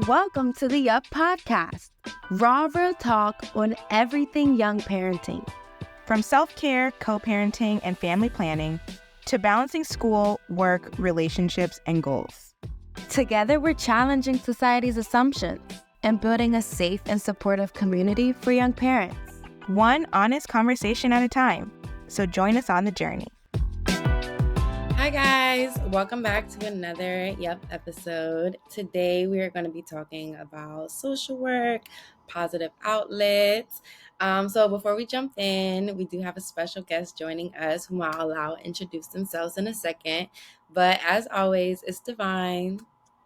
Welcome to the Up Podcast, raw real talk on everything young parenting. From self-care, co-parenting, and family planning, to balancing school, work, relationships, and goals. Together, we're challenging society's assumptions and building a safe and supportive community for young parents. One honest conversation at a time. So join us on the journey. Hi guys, welcome back to another episode. Today we are going to be talking about social work, positive outlets. So before we jump in, we do have a special guest joining us whom I'll allow to introduce themselves in a second. But as always, it's Divine.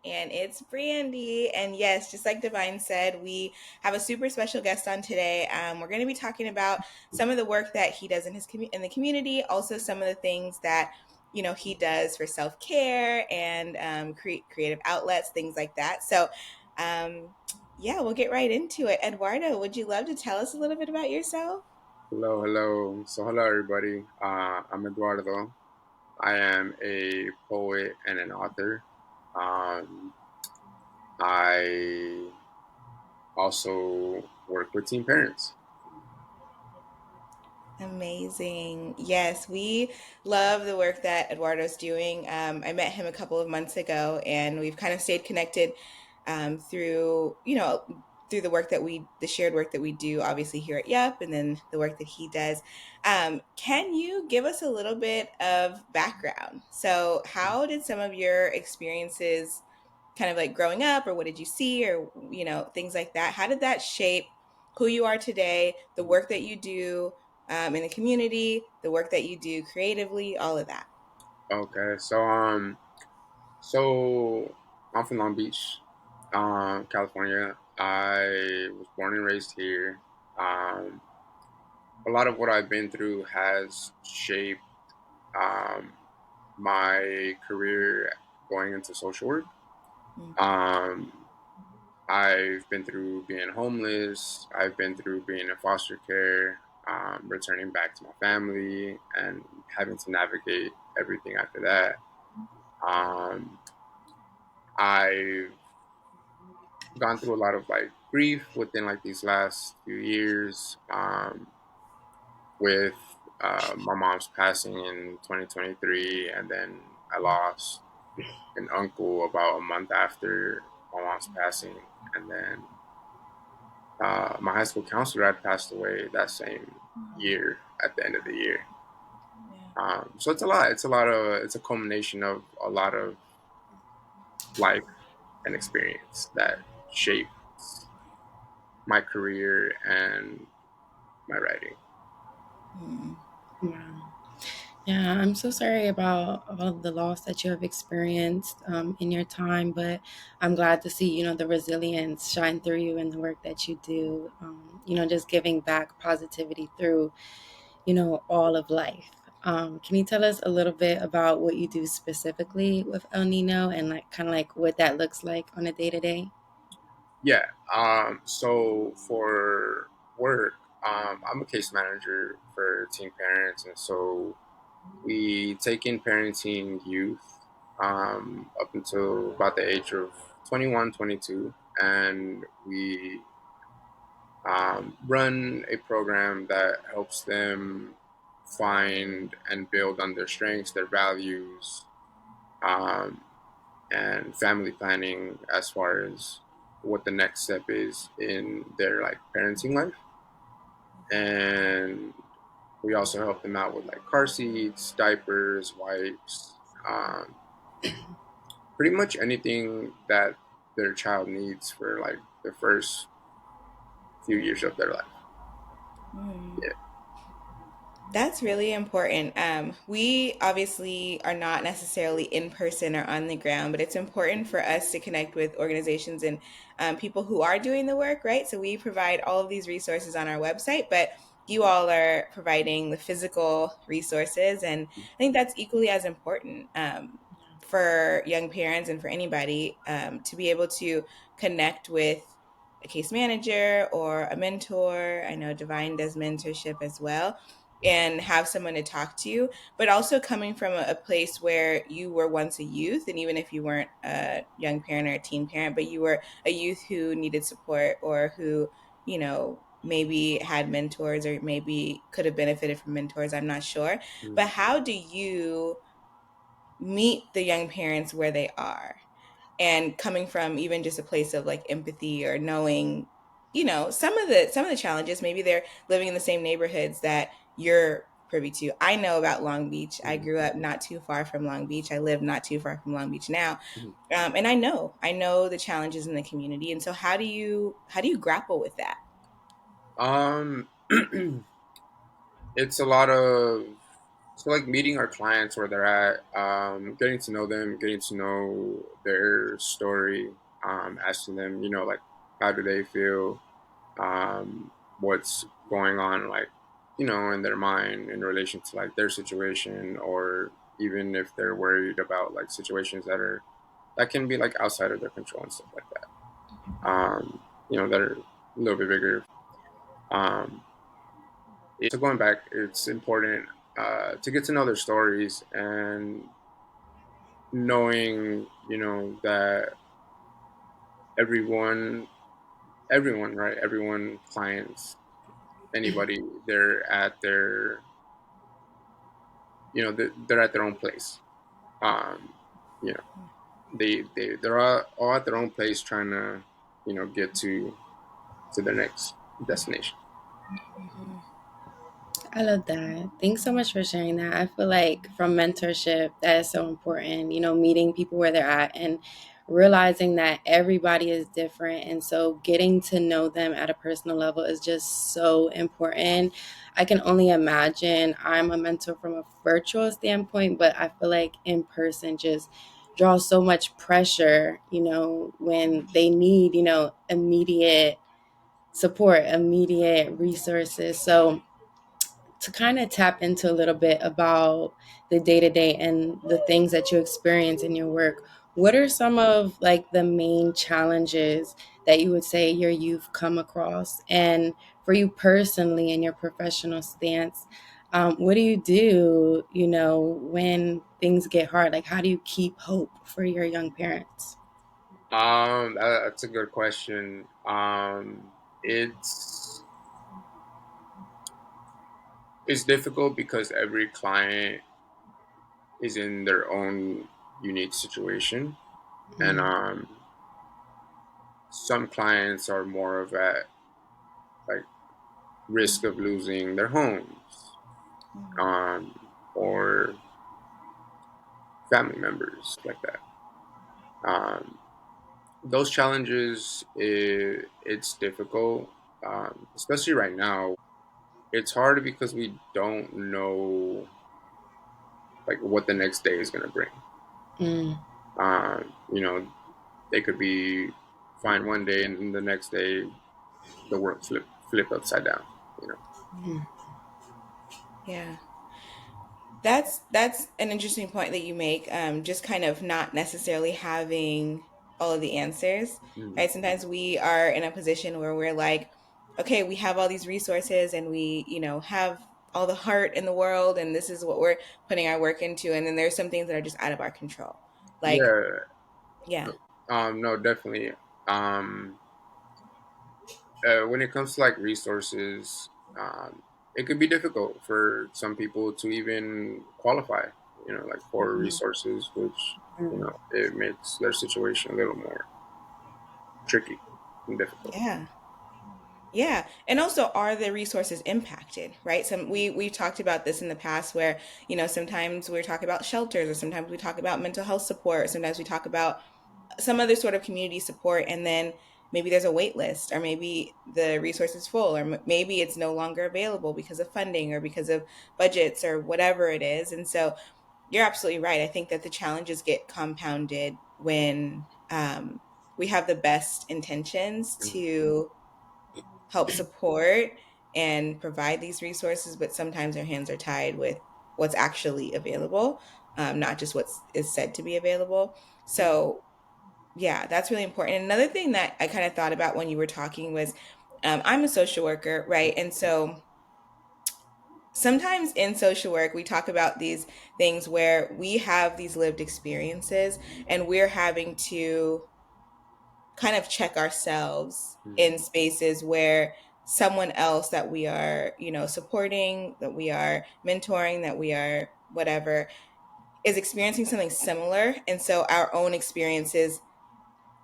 And it's Brandy. And yes, just like Divine said, we have a super special guest on today. We're going to be talking about some of the work that he does in the community, also some of the things that he does for self-care and creative outlets, things like that. So we'll get right into it. Eduardo, would you love to tell us a little bit about yourself? Hello. So hello everybody. I'm Eduardo. I am a poet and an author. I also work with teen parents. Amazing. Yes, we love the work that Eduardo's doing. I met him a couple of months ago, and we've kind of stayed connected through the shared work that we do, obviously here at YUP, and then the work that he does. Can you give us a little bit of background? So how did some of your experiences kind of like growing up, or what did you see, or, things like that? How did that shape who you are today, the work that you do in the community, the work that you do creatively, all of that? Okay, so I'm from Long Beach, California. I was born and raised here. A lot of what I've been through has shaped my career going into social work. I've been through being homeless. I've been through being in foster care, returning back to my family, and having to navigate everything after that. I've gone through a lot of grief within these last few years, with my mom's passing in 2023, and then I lost an uncle about a month after my mom's passing, and then my high school counselor had passed away that same year at the end of the year. So it's a lot. It's a culmination of a lot of life and experience that shapes my career and my writing. Wow. Yeah, I'm so sorry about all of the loss that you have experienced in your time, but I'm glad to see, the resilience shine through you in the work that you do, just giving back positivity through, all of life. Can you tell us a little bit about what you do specifically with El Nino and kind of what that looks like on a day-to-day? Yeah. So for work, I'm a case manager for teen parents, and so we take in parenting youth up until about the age of 21, 22, and we run a program that helps them find and build on their strengths, their values, and family planning as far as what the next step is in their parenting life. And we also help them out with car seats, diapers, wipes, pretty much anything that their child needs for the first few years of their life. Yeah. That's really important. We obviously are not necessarily in person or on the ground, but it's important for us to connect with organizations and people who are doing the work, right? So we provide all of these resources on our website, but you all are providing the physical resources. And I think that's equally as important for young parents and for anybody to be able to connect with a case manager or a mentor. I know Divine does mentorship as well. and have someone to talk to, but also coming from a place where you were once a youth, and even if you weren't a young parent or a teen parent, but you were a youth who needed support, or who, maybe had mentors, or maybe could have benefited from mentors, I'm not sure. But Mm. how do you meet the young parents where they are, and coming from even just a place of like empathy, or knowing, some of the challenges, maybe they're living in the same neighborhoods that you're privy to. I know about Long Beach. I Mm. grew up not too far from Long Beach. I live not too far from Long Beach now. Mm. And I know the challenges in the community. And so how do you grapple with that? Um, it's a lot of so like meeting our clients where they're at, getting to know them, getting to know their story, asking them, like how do they feel, what's going on, like in their mind in relation to like their situation, or even if they're worried about like situations that can be like outside of their control and stuff like that. That are a little bit bigger. Um, so going back, it's important to get to know their stories, and knowing that everyone right, everyone, clients, anybody, they're at their they're at their own place. um you know they're all at their own place, trying to get to their next destination. I love that. Thanks so much for sharing that. I feel like from mentorship, that is so important, meeting people where they're at and realizing that everybody is different. And so getting to know them at a personal level is just so important. I can only imagine I'm a mentor from a virtual standpoint, but I feel like in person just draws so much pressure, when they need, immediate support, immediate resources. So, to kind of tap into a little bit about the day to day and the things that you experience in your work, what are some of like the main challenges that you would say your youth come across? And for you personally in your professional stance, what do you do, when things get hard? Like, how do you keep hope for your young parents? That's a good question. It's it's difficult because every client is in their own unique situation, and Mm, some clients are more of at like risk of losing their homes, um, or family members like that. Um, those challenges, it's difficult, especially right now. It's hard because we don't know like what the next day is going to bring. mm, Um, you know, they could be fine one day, and then the next day the world flip upside down. You know. mm. Yeah. That's an interesting point that you make. Just kind of not necessarily having all of the answers, Mm. right? Sometimes we are in a position where we're like, okay, we have all these resources, and we, have all the heart in the world, and this is what we're putting our work into. And then there's some things that are just out of our control. Like, Yeah. yeah. No, definitely. Um, when it comes to like resources, it could be difficult for some people to even qualify. Like for Mhm. resources, which Mm. it makes their situation a little more tricky and difficult. Yeah. Yeah, and also, are the resources impacted, right? We've talked about this in the past, where sometimes we're talking about shelters, or sometimes we talk about mental health support, or sometimes we talk about some other sort of community support, and then maybe there's a wait list, or maybe the resource is full, or maybe it's no longer available because of funding, or because of budgets, or whatever it is. And so you're absolutely right. I think that the challenges get compounded when we have the best intentions Mm. to help support and provide these resources, but sometimes our hands are tied with what's actually available, not just what is said to be available. So, yeah, that's really important. And another thing that I kind of thought about when you were talking was, I'm a social worker, right? And so sometimes in social work, we talk about these things where we have these lived experiences and we're having to kind of check ourselves Mm-hmm. in spaces where someone else that we are, supporting, that we are mentoring, that we are whatever, is experiencing something similar. And so our own experiences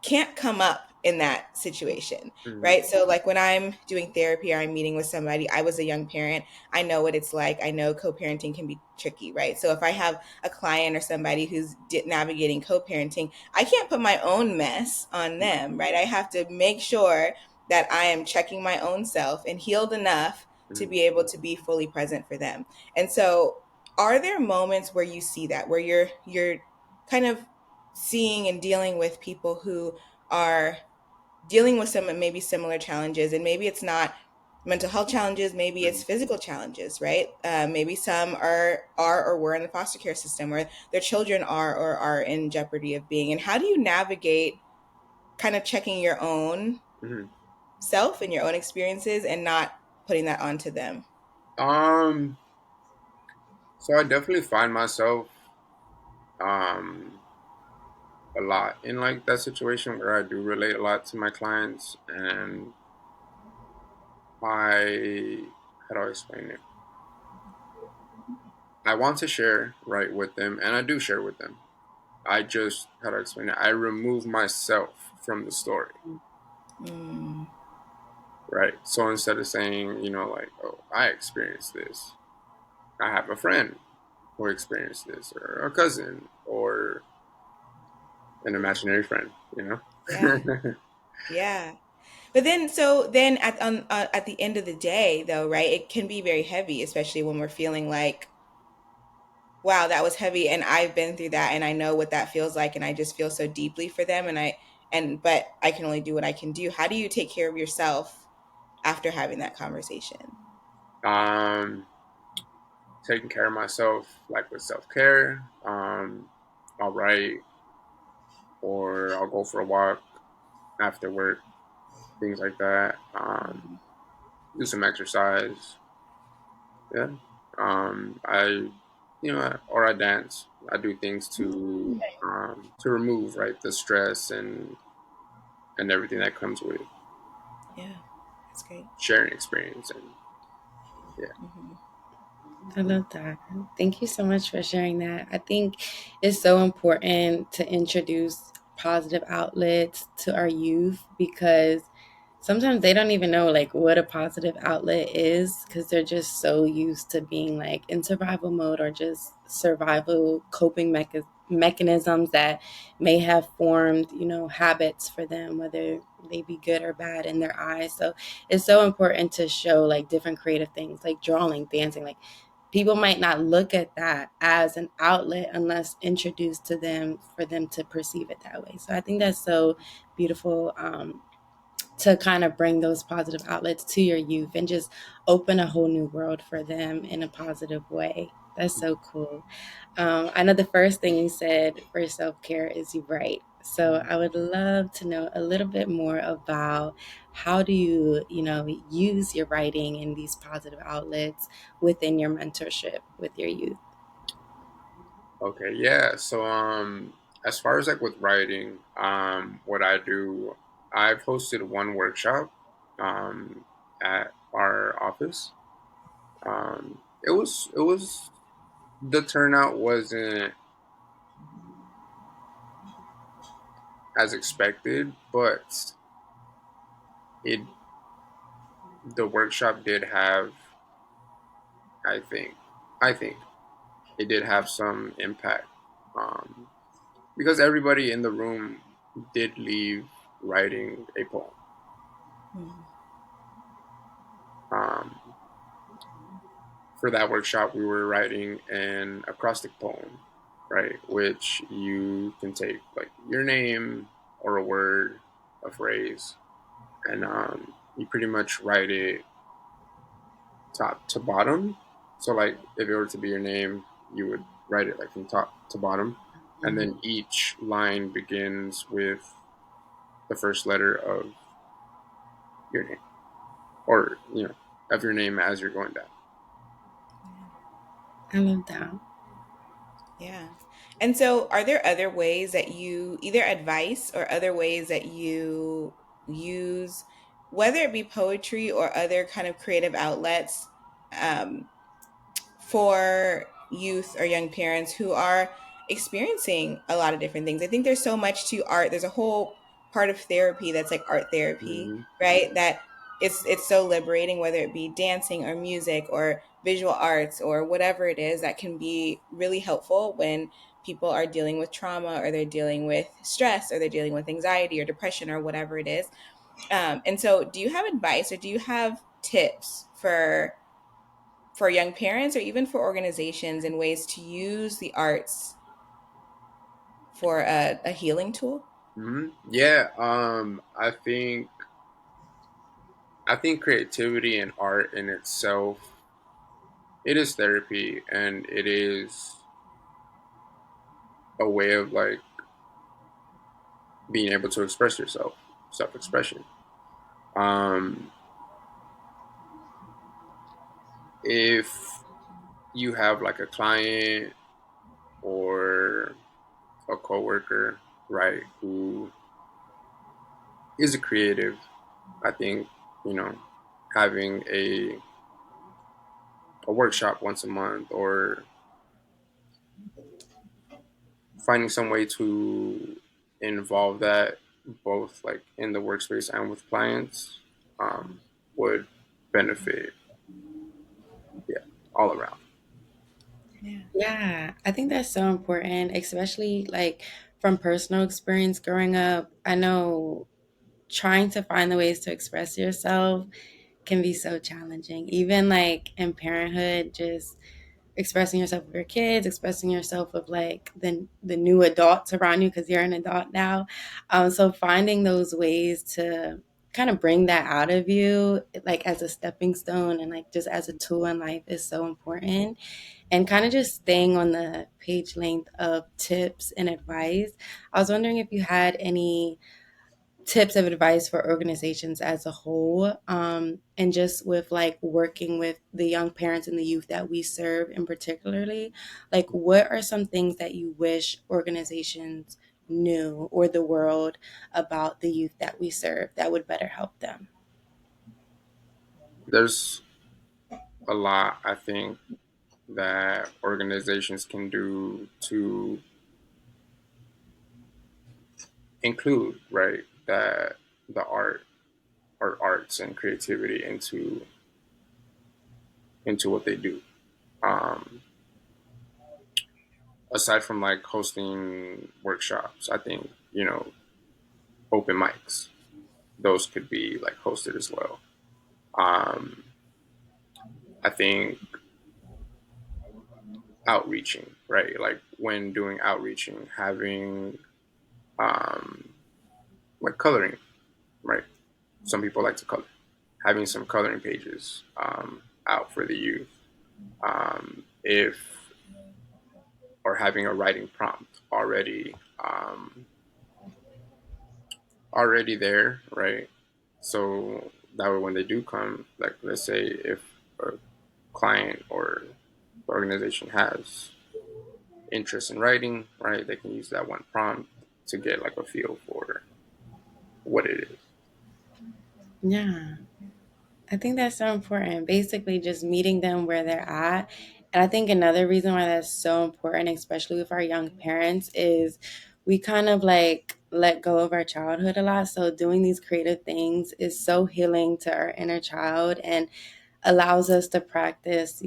can't come up in that situation, Mm-hmm. right? So, like when I'm doing therapy or I'm meeting with somebody, I was a young parent. I know what it's like. I know co parenting can be tricky, right? So, if I have a client or somebody who's navigating co parenting, I can't put my own mess on them, right? I have to make sure that I am checking my own self and healed enough to Mm-hmm. be able to be fully present for them. And so, are there moments where you see that, where you're kind of seeing and dealing with people who are dealing with some maybe similar challenges, and maybe it's not mental health challenges, maybe it's physical challenges, right? Maybe some are or were in the foster care system, or their children are or are in jeopardy of being. And how do you navigate kind of checking your own Mm-hmm. self and your own experiences and not putting that onto them? Um, so I definitely find myself um a lot in like that situation where I do relate a lot to my clients, and I how do I explain it? I want to share right with them, and I do share with them. I just how do I explain it? I remove myself from the story, Mm, right? So instead of saying, like, oh, I experienced this, I have a friend who experienced this, or a cousin, or an imaginary friend, yeah, yeah. But then, so then at the end of the day, though, right? It can be very heavy, especially when we're feeling like, wow, that was heavy, and I've been through that, and I know what that feels like, and I just feel so deeply for them, but I can only do what I can do. How do you take care of yourself after having that conversation? um, taking care of myself, like with self care. I'll write, or I'll go for a walk after work, things like that. Do some exercise. Yeah. Or I dance. I do things to remove right the stress and everything that comes with Yeah, that's great. sharing experience and yeah. Hmm. I love that. Thank you so much for sharing that. I think it's so important to introduce positive outlets to our youth because sometimes they don't even know like what a positive outlet is because they're just so used to being like in survival mode or just survival coping mechanisms that may have formed, habits for them, whether they be good or bad in their eyes. So it's so important to show like different creative things like drawing, dancing, like people might not look at that as an outlet unless introduced to them for them to perceive it that way. So I think that's so beautiful, to kind of bring those positive outlets to your youth and just open a whole new world for them in a positive way. That's so cool. I know the first thing you said for self care is you write. So I would love to know a little bit more about how do you, use your writing in these positive outlets within your mentorship with your youth. Okay, yeah. So as far as like with writing, what I do, I've hosted one workshop at our office. It was the turnout wasn't as expected, but it the workshop did have, I think, I think it did have some impact, um, because everybody in the room did leave writing a poem. Um, for that workshop, we were writing an acrostic poem, right? Which you can take like your name or a word, a phrase, and you pretty much write it top to bottom. So like if it were to be your name, you would write it like from top to bottom, and Hmm. then each line begins with the first letter of your name, or of your name as you're going down. I love that. Yeah. And so, are there other ways that you, either advice or other ways that you use, whether it be poetry or other kind of creative outlets, um, for youth or young parents who are experiencing a lot of different things? I think there's so much to art. There's a whole part of therapy that's like art therapy, Mm-hmm. right? That it's so liberating, whether it be dancing or music or visual arts or whatever it is, that can be really helpful when people are dealing with trauma or they're dealing with stress or they're dealing with anxiety or depression or whatever it is. And so, do you have advice or do you have tips for young parents or even for organizations and ways to use the arts for a healing tool? Mm-hmm. Yeah. I think creativity and art in itself, it is therapy, and it is a way of like being able to express yourself, self-expression. Um, if you have like a client or a coworker, right, who is a creative, I think, you know, having a workshop once a month or finding some way to involve that both like in the workspace and with clients would benefit, yeah, all around. Yeah. Yeah, I think that's so important, especially like from personal experience growing up. I know trying to find the ways to express yourself can be so challenging. Even like in parenthood, just expressing yourself with your kids, expressing yourself with like the new adults around you because you're an adult now. So finding those ways to kind of bring that out of you, like as a stepping stone and like just as a tool in life, is so important. And kind of just staying on the page length of tips and advice, I was wondering if you had any tips of advice for organizations as a whole, and just with like working with the young parents and the youth that we serve in particularly, like what are some things that you wish organizations knew or the world about the youth that we serve that would better help them? There's a lot, I think, that organizations can do to include, right, that the art or arts and creativity into what they do. Um, Aside from like hosting workshops, I think, open mics, those could be like hosted as well. Um, I think outreaching, right? Like when doing outreaching, having um, like coloring, right? Some people like to color. Having some coloring pages out for the youth, if or having a writing prompt already there, right? So that way, when they do come, like let's say if a client or organization has interest in writing, right, they can use that one prompt to get like a feel for what it is. Yeah, I think that's so important. Basically, just meeting them where they're at. And I think another reason why that's so important, especially with our young parents, is we kind of like let go of our childhood a lot. So doing these creative things is so healing to our inner child and allows us to practice,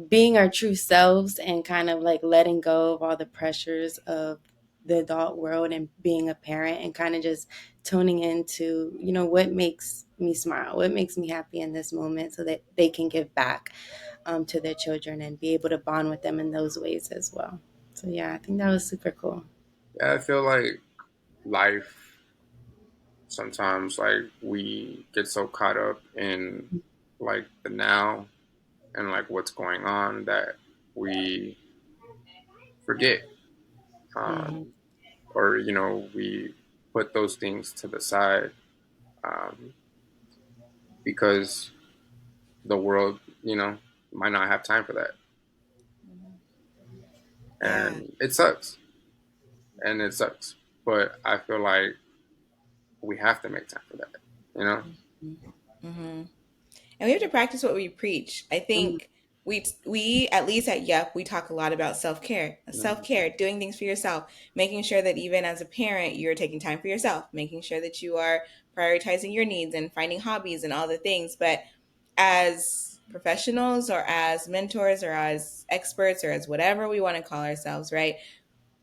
being our true selves and kind of like letting go of all the pressures of the adult world and being a parent and kind of just tuning into, what makes me smile, what makes me happy in this moment so that they can give back to their children and be able to bond with them in those ways as well. So, yeah, I think that was super cool. Yeah, I feel like life sometimes like we get so caught up in like the now and like what's going on that we forget, Hmm. um, or we put those things to the side, um, because the world, might not have time for that, Yeah. and it sucks, and it sucks. But I feel like we have to make time for that, you know. Mm-hmm. And we have to practice what we preach. I Mhm. think we at least at Yup we talk a lot about Mhm. doing things for yourself, making sure that even as a parent you're taking time for yourself, making sure that you are prioritizing your needs and finding hobbies and all the things. But as professionals or as mentors or as experts or as whatever we want to call ourselves, right?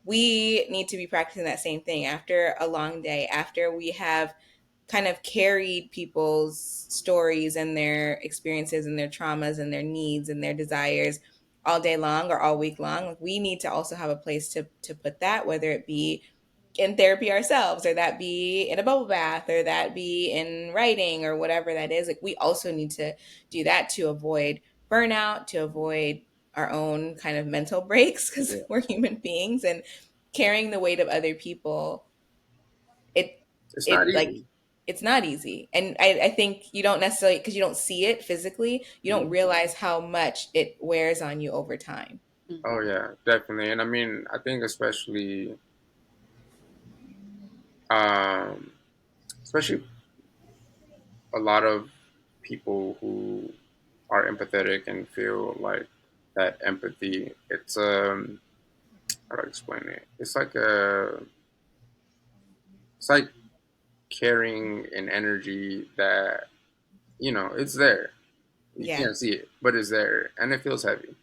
We need to be practicing that same thing after a long day, after we have kind of carried people's stories and their experiences and their traumas and their needs and their desires all day long or all week long. Like, we need to also have a place to put that, whether it be in therapy ourselves or that be in a bubble bath or that be in writing or whatever that is. Like, we also need to do that to avoid burnout, to avoid our own kind of mental breaks, because Yeah, we're human beings, and carrying the weight of other people, it it's not it like easy. it's not easy. And I think you don't necessarily, because you don't see it physically, you don't Mhm. realize how much it wears on you over time. Oh yeah, definitely. And I mean, I think um, especially a lot of people who are empathetic and feel like that empathy. It's how do I explain it? It's like carrying an energy that it's there. You Yeah. can't see it, but it's there, and it feels heavy.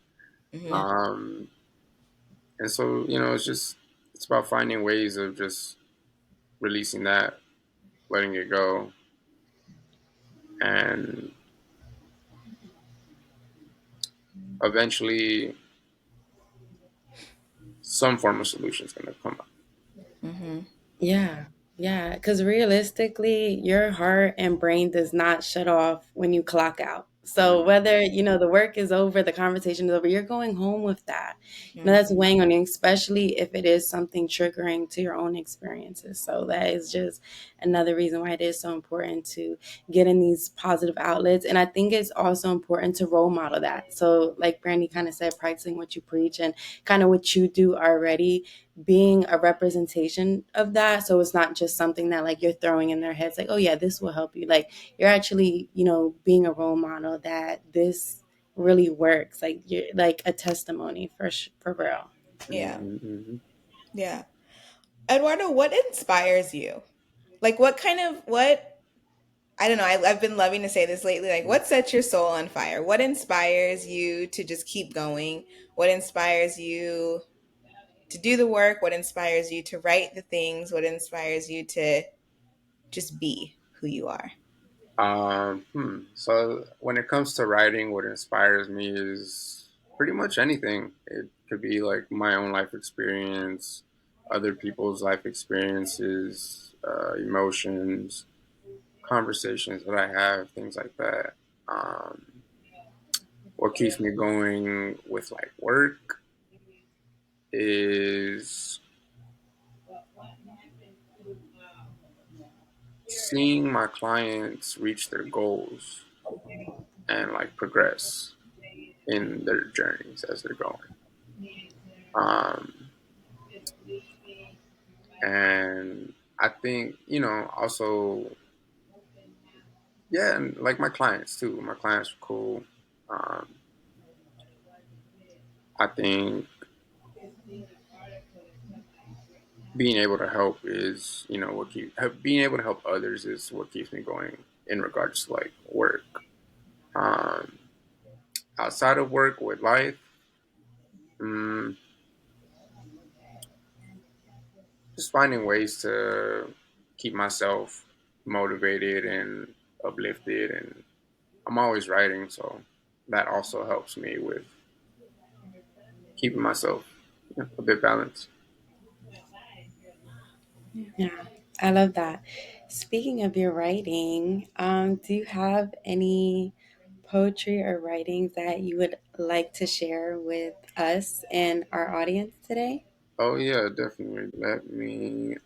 Hmm. Yeah. Um, and so it's about finding ways of just releasing that, letting it go, and eventually some form of solution is going to come up. Hmm. Yeah. Yeah. Because realistically, your heart and brain does not shut off when you clock out. So Mhm. whether, the work is over, the conversation is over, you're going home with that. That's Hmm. weighing on you, especially if it is something triggering to your own experiences. So that is just another reason why it is so important to get in these positive outlets. And I think it's also important to role model that. So like Brandy kind of said, practicing what you preach and kind of what you do already, being a representation of that. So it's not just something that like you're throwing in their heads like, oh yeah, this will help you. Like you're actually, being a role model that this really works. Like you're like a testimony for real. Yeah. Mhm. Yeah. Eduardo, what inspires you? Like, what, I don't know, I've been loving to say this lately. Like, Mhm. what sets your soul on fire? What inspires you to just keep going? What inspires you to do the work? What inspires you to write the things? What inspires you to just be who you are? So when it comes to writing, what inspires me is pretty much anything. It could be like my own life experience, other people's life experiences, emotions, conversations that I have, things like that. Um, what keeps me going with like work is seeing my clients reach their goals and like progress in their journeys as they're going. Um, and I think also, yeah, and like my clients too. My clients are cool. Um, I think being able to help is being able to help others is what keeps me going in regards to like work. Um, outside of work with life, mm, just finding ways to keep myself motivated and uplifted, and I'm always writing, so that also helps me with keeping myself a bit balanced. Yeah, I love that. Speaking of your writing, do you have any poetry or writings that you would like to share with us and our audience today? Oh yeah, definitely. Let me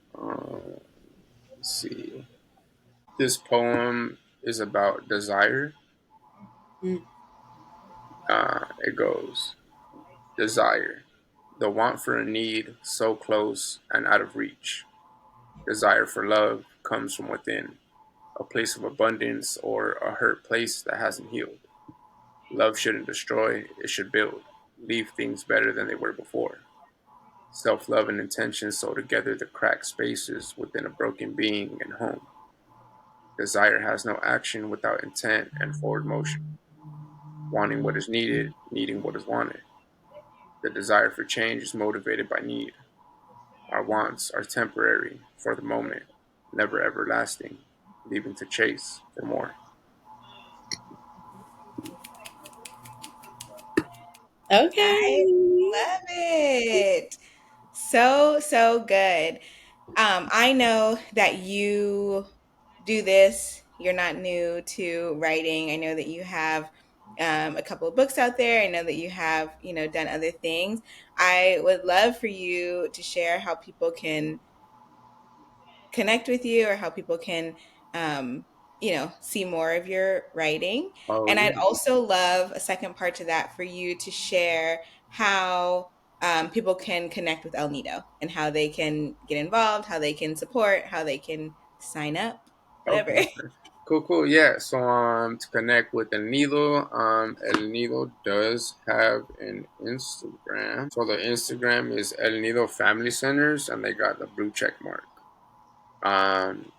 see. This poem is about desire. It goes desire, the want for a need so close and out of reach. Desire for love comes from within, a place of abundance or a hurt place that hasn't healed. Love shouldn't destroy, it should build, leave things better than they were before. Self love and intention sew together the cracked spaces within a broken being and home. Desire has no action without intent and forward motion. Wanting what is needed, needing what is wanted. The desire for change is motivated by need. Our wants are temporary, for the moment, never everlasting, leaving to chase for more. Okay. I love it. So, so good. I know that you do this. You're not new to writing. I know that you have a couple of books out there. I know that you have, done other things. I would love for you to share how people can connect with you or how people can see more of your writing. Oh, And I'd yeah. also love a second part to that for you to share how people can connect with El Nido and how they can get involved, how they can support, how they can sign up, whatever. Okay, okay. Cool, cool. Yeah. So, to connect with El Nido does have an Instagram. So the Instagram is El Nido Family Centers, and they got the blue check mark.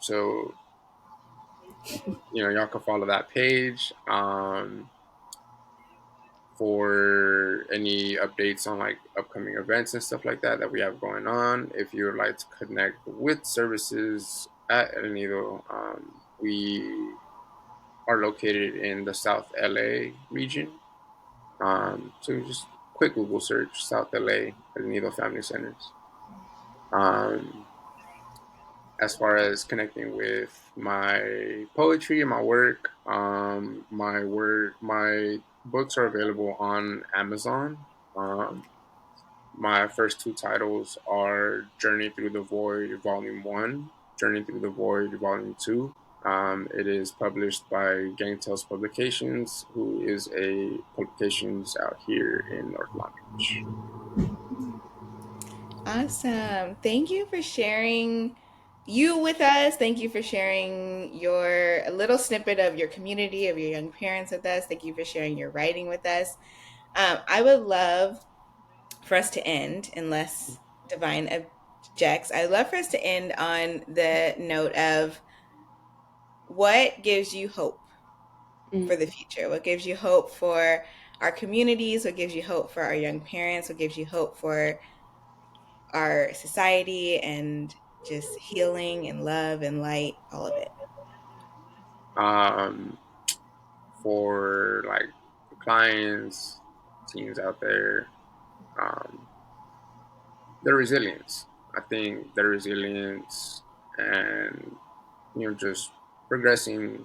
So y'all can follow that page. For any updates on like upcoming events and stuff like that we have going on. If you would like to connect with services at El Nido, we are located in the South LA region. So just quick Google search South LA El Nido Family Centers. Um, as far as connecting with my poetry and my books are available on Amazon. Um, my first two titles are Journey Through the Void Volume 1, Journey Through the Void Volume 2. It is published by Gang Tales Publications, who is a publications out here in North Long Beach. Awesome. Thank you for sharing you with us. Thank you for sharing your a little snippet of your community, of your young parents with us. Thank you for sharing your writing with us. I would love for us to end, unless Divine objects, I'd love for us to end on the note of what gives you hope Mm. for the future? What gives you hope for our communities? What gives you hope for our young parents? What gives you hope for our society and just healing and love and light, all of it? Um, for like the clients, teams out there, um, their resilience. I think their resilience and just progressing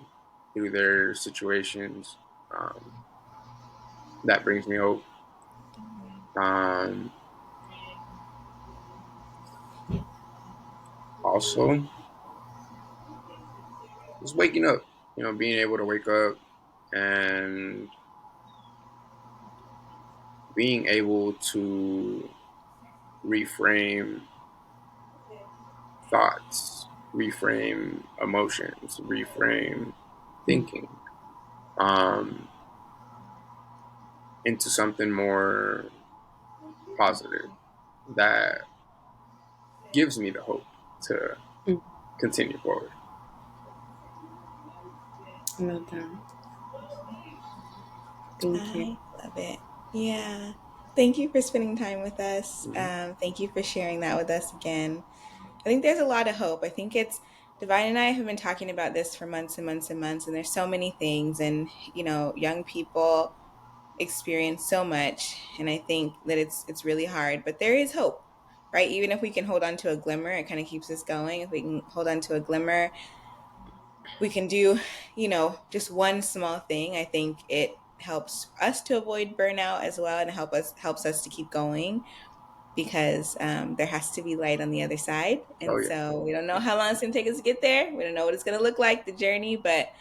through their situations, um, that brings me hope. Um, Also, just waking up, being able to wake up and being able to reframe thoughts, reframe emotions, reframe thinking, um, into something more positive that gives me the hope to Mm. continue forward. I love that. Thank you. I love it. Yeah. Thank you for spending time with us. Mhm. Thank you for sharing that with us again. I think there's a lot of hope. I think it's Divine and I have been talking about this for months and months and months, and there's so many things, and young people experience so much, and I think that it's really hard, but there is hope, right? Even if we can hold on to a glimmer, it kind of keeps us going. If we can hold on to a glimmer, we can do, just one small thing. I think it helps us to avoid burnout as well, and helps us to keep going because there has to be light on the other side. Oh And yeah. so we don't know how long it's going to take us to get there. We don't know what it's going to look like, the journey, but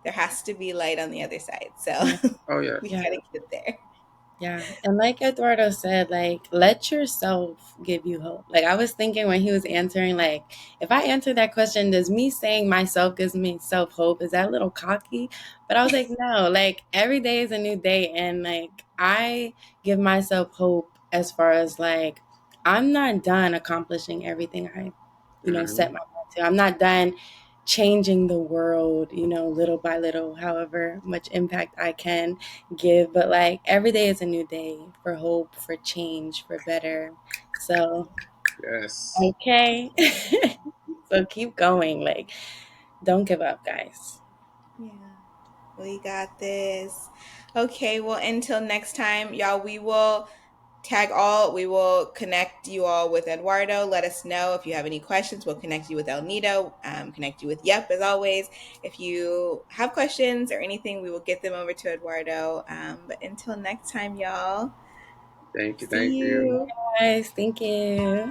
there has to be light on the other side. So Yeah. Oh yeah. we Yeah. got to get there. Yeah. And like Eduardo said, like, let yourself give you hope. Like, I was thinking when he was answering, like, if I answer that question, does me saying myself gives me self hope? Is that a little cocky? But I was like, no, like, every day is a new day. And, like, I give myself hope as far as, like, I'm not done accomplishing everything I, set Hmm. my mind to. I'm not done changing the world, little by little, however much impact I can give. But like every day is a new day for hope, for change, for better. So, Yes. okay. So keep going. Like, don't give up, guys. Yeah. We got this. Okay, well, until next time, y'all, we will connect you all with Eduardo. Let us know if you have any questions. We'll connect you with El Nido, connect you with Yep, as always. If you have questions or anything, we will get them over to Eduardo. But until next time, y'all, Thank you. see Thank you. you. Guys, thank you.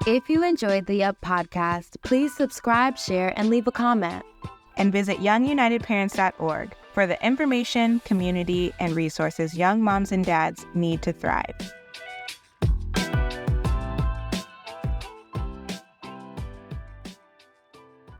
If you enjoyed the Up podcast, please subscribe, share, and leave a comment. And visit youngunitedparents.org for the information, community, and resources young moms and dads need to thrive.